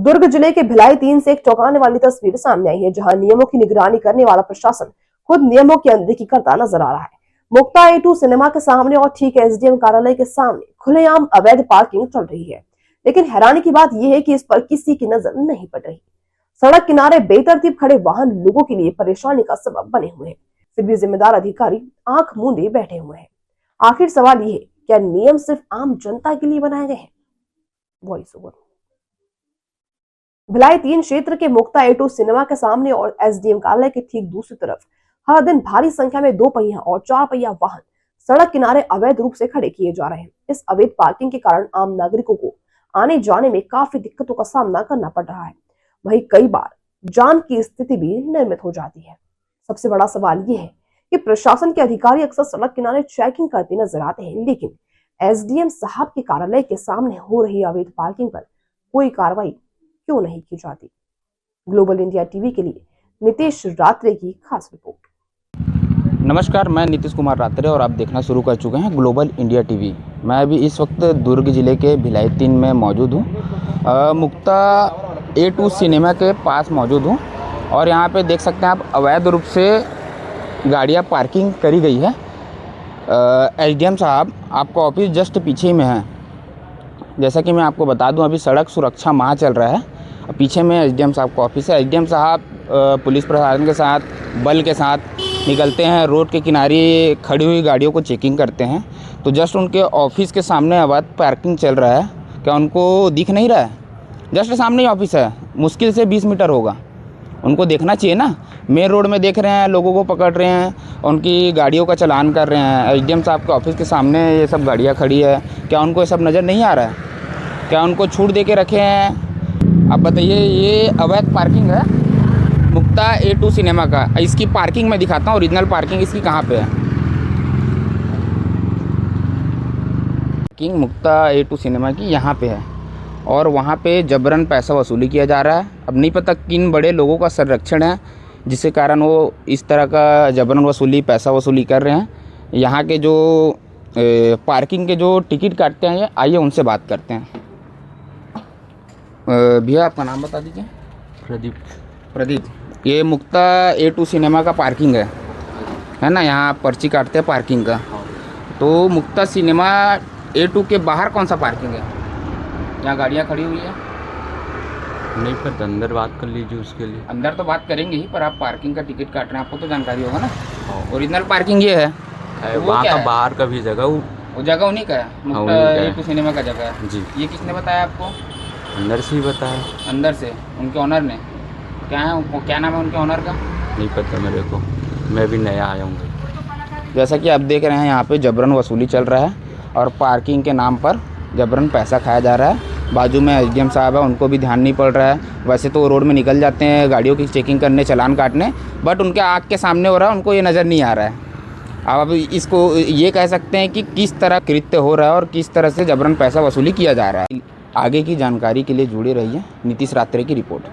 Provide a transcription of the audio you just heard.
दुर्ग जिले के भिलाई 3 से एक चौंकाने वाली तस्वीर सामने आई है, जहां नियमों की निगरानी करने वाला प्रशासन खुद नियमों की अनदेखी करता नजर आ रहा है। मुक्ता A2 सिनेमा के सामने और ठीक SDM कार्यालय के सामने खुलेआम अवैध पार्किंग चल रही है, लेकिन हैरानी की बात यह है कि इस पर किसी की नजर नहीं पड़ रही। सड़क किनारे बेतरतीब खड़े वाहन लोगों के लिए परेशानी का सबब बने हुए हैं, फिर भी जिम्मेदार अधिकारी आंख मूंदे बैठे हुए हैं। आखिर सवाल ये है, क्या नियम सिर्फ आम जनता के लिए बनाए गए हैं? Voice over. भिलाई 3 क्षेत्र के मुक्ता A2 सिनेमा के सामने और SDM कार्यालय के ठीक दूसरी तरफ हर दिन भारी संख्या में 2 पहिया और 4 पहिया वाहन सड़क किनारे अवैध रूप से खड़े किए जा रहे हैं। इस अवैध पार्किंग के कारण आम नागरिकों को आने जाने में काफी दिक्कतों का सामना करना पड़ रहा है। वहीं कई बार जाम की स्थिति भी निर्मित हो जाती है। सबसे बड़ा सवाल यह है कि प्रशासन के अधिकारी अक्सर सड़क किनारे चेकिंग करते नजर आते हैं, लेकिन SDM साहब के कार्यालय के सामने हो रही अवैध पार्किंग पर कोई कार्रवाई क्यों नहीं की जाती? ग्लोबल इंडिया टीवी के लिए नीतीश रात्रे की खास रिपोर्ट। नमस्कार, मैं नीतीश कुमार रात्रे और आप देखना शुरू कर चुके हैं ग्लोबल इंडिया टीवी। मैं अभी इस वक्त दुर्ग जिले के भिलाई 3 में मौजूद हूँ। मुक्ता A2 सिनेमा के पास मौजूद हूँ और यहाँ पे देख सकते हैं आप अवैध रूप से गाड़ियाँ पार्किंग करी गई है। SDM साहब आपका ऑफिस जस्ट पीछे ही में है। जैसा कि मैं आपको बता दूं, अभी सड़क सुरक्षा माह चल रहा है। पीछे में SDM साहब का ऑफिस है। SDM साहब पुलिस प्रशासन के साथ, बल के साथ निकलते हैं, रोड के किनारे खड़ी हुई गाड़ियों को चेकिंग करते हैं। तो जस्ट उनके ऑफिस के सामने अवैध पार्किंग चल रहा है। क्या उनको दिख नहीं रहा है? जस्ट सामने ही ऑफिस है, मुश्किल से 20 मीटर होगा। उनको देखना चाहिए ना। मेन रोड में देख रहे हैं, लोगों को पकड़ रहे हैं, उनकी गाड़ियों का चालान कर रहे हैं। SDM साहब के ऑफिस के सामने ये सब गाड़ियाँ खड़ी है। क्या उनको ये सब नज़र नहीं आ रहा है? क्या उनको छूट दे के रखे हैं? आप बताइए। ये अवैध पार्किंग है मुक्ता A2 सिनेमा का। इसकी पार्किंग मैं दिखाता हूँ, ओरिजिनल पार्किंग इसकी कहाँ पे है। पार्किंग मुक्ता A2 सिनेमा की यहाँ पे है और वहाँ पे जबरन पैसा वसूली किया जा रहा है। अब नहीं पता किन बड़े लोगों का संरक्षण है जिसके कारण वो इस तरह का जबरन वसूली, पैसा वसूली कर रहे हैं। यहाँ के जो पार्किंग के जो टिकट काटते हैं, आइए उनसे बात करते हैं। भैया आपका नाम बता दीजिए। प्रदीप। ये मुक्ता A2 सिनेमा का पार्किंग है ना? यहाँ पर्ची काटते हैं पार्किंग का। तो मुक्ता सिनेमा A2 के बाहर कौन सा पार्किंग है? यहाँ गाड़ियाँ खड़ी हुई है। नहीं पता, अंदर बात कर लीजिए उसके लिए। अंदर तो बात करेंगे ही, पर आप पार्किंग का टिकट काट रहे हैं, आपको तो जानकारी होगा ना। ओरिजिनल पार्किंग ये है। वहाँ का बाहर का भी जगह वो जगह उन्हीं का है, मुक्ता A2 सिनेमा का जगह है जी। ये किसने बताया आपको? अंदर से ही बताया। अंदर से उनके ऑनर ने? क्या नाम है उनके ऑनर का? नहीं पता मेरे को, मैं भी नया आया हूँ। जैसा कि आप देख रहे हैं, यहाँ पे जबरन वसूली चल रहा है और पार्किंग के नाम पर जबरन पैसा खाया जा रहा है। बाजू में SDM साहब है, उनको भी ध्यान नहीं पड़ रहा है। वैसे तो वो रोड में निकल जाते हैं गाड़ियों की चेकिंग करने, चालान काटने, बट उनके आँख के सामने हो रहा है, उनको ये नज़र नहीं आ रहा है। अब इसको ये कह सकते हैं कि किस तरह कृत्य हो रहा है और किस तरह से जबरन पैसा वसूली किया जा रहा है। आगे की जानकारी के लिए जुड़े रहिए। नीतीश रात्रे की रिपोर्ट।